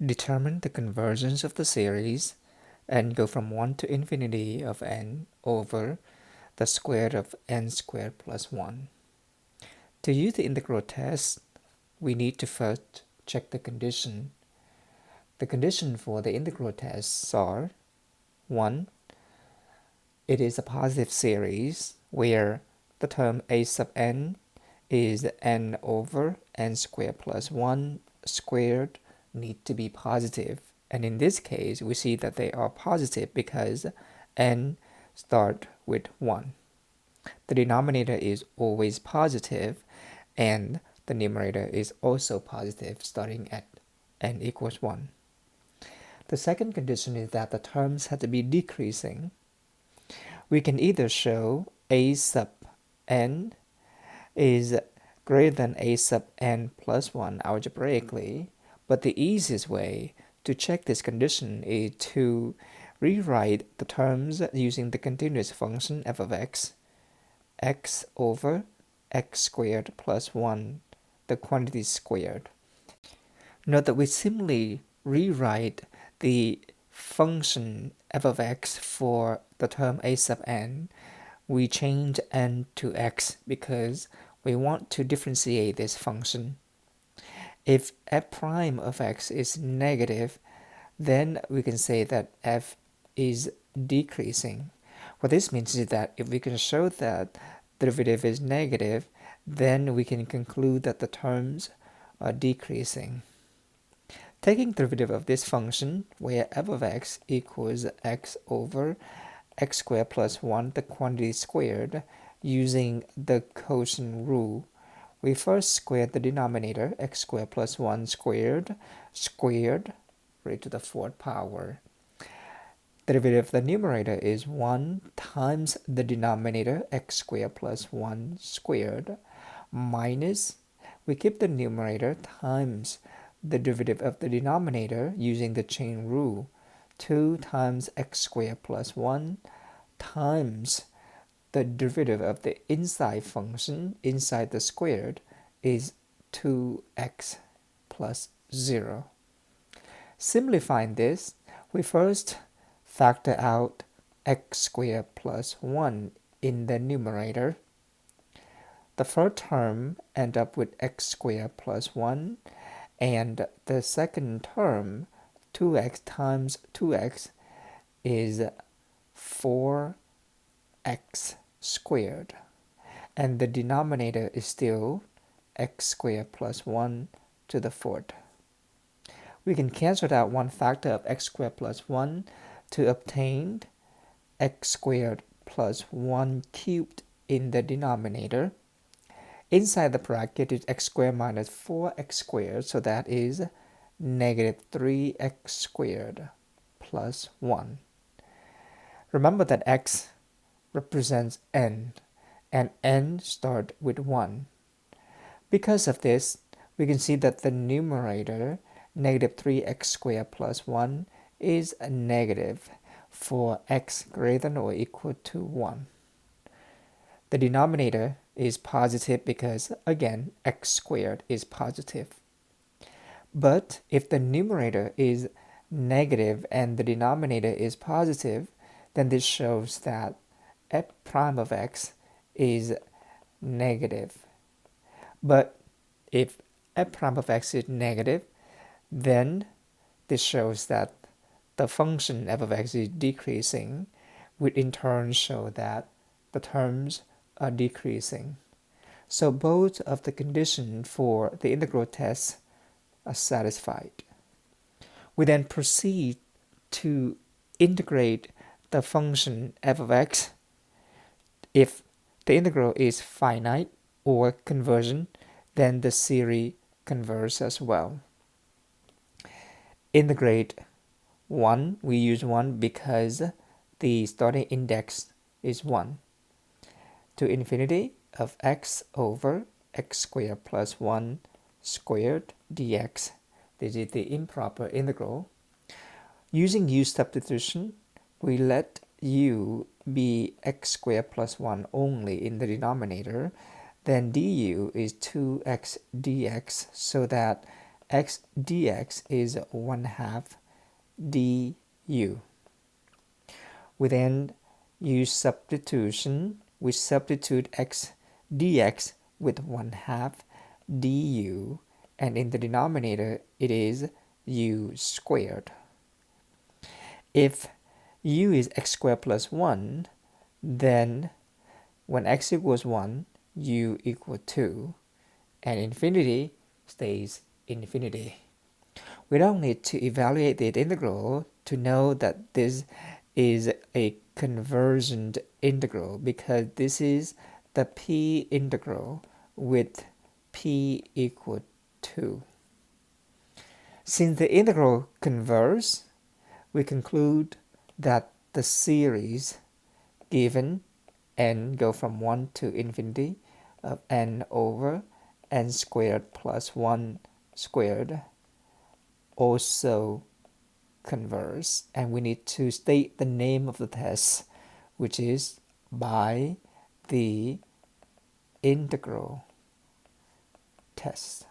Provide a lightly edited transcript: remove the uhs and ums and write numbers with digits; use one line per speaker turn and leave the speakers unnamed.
Determine the convergence of the series and go from 1 to infinity of n over the square root of n squared plus 1. To use the integral test, we need to first check the condition. The condition for the integral tests are 1. It is a positive series where the term a sub n is n over n squared plus 1 squared need to be positive. And in this case, we see that they are positive because n start with 1. The denominator is always positive and the numerator is also positive starting at n equals 1. The second condition is that the terms have to be decreasing. We can either show a sub n is greater than a sub n plus 1 algebraically, but the easiest way to check this condition is to rewrite the terms using the continuous function f of x over x squared plus 1, the quantity squared. Note that we simply rewrite the function f of x for the term a sub n. We change n to x because we want to differentiate this function. If f prime of x is negative, then we can say that f is decreasing. What this means is that if we can show that the derivative is negative, then we can conclude that the terms are decreasing. Taking the derivative of this function, where f of x equals x over x squared plus 1, the quantity squared, using the quotient rule, we first square the denominator, x squared plus 1 squared, raised to the 4th power. The derivative of the numerator is 1 times the denominator, x squared plus 1 squared, minus, we keep the numerator times the derivative of the denominator using the chain rule, 2 times x squared plus 1 times the derivative of the inside function inside the squared is 2x plus 0. Simplifying this, we first factor out x squared plus 1 in the numerator. The first term ends up with x squared plus 1, and the second term, 2x times 2x, is 4x squared. And the denominator is still x squared plus 1 to the 4th. We can cancel out one factor of x squared plus 1 to obtain x squared plus 1 cubed in the denominator. Inside the bracket is x squared minus 4x squared, so that is negative 3x squared plus 1. Remember that x represents n, and n start with 1. Because of this, we can see that the numerator, negative 3x squared plus 1, is a negative for x greater than or equal to 1. The denominator is positive because, again, x squared is positive. But if the numerator is negative and the denominator is positive, then this shows that f prime of x is negative. But if f prime of x is negative, then this shows that the function f of x is decreasing, which in turn show that the terms are decreasing. So both of the conditions for the integral test are satisfied. We then proceed to integrate the function f of x. If the integral is finite or convergent, then the series converges as well. Integrate 1, we use 1 because the starting index is 1. To infinity of x over x squared plus 1 squared dx. This is the improper integral. Using u substitution, we let u be x squared plus 1 only in the denominator. Then du is 2x dx, so that x dx is 1/2 du. We then use substitution. We substitute x dx with 1/2 du, and in the denominator it is u squared. If u is x squared plus 1, then when x equals 1, u equal 2, and infinity stays infinity. We don't need to evaluate the integral to know that this is a convergent integral, because this is the p integral with p equal 2. Since the integral converges, we conclude that the series given n go from 1 to infinity of n over n squared plus 1 squared also converge, and we need to state the name of the test, which is by the integral test.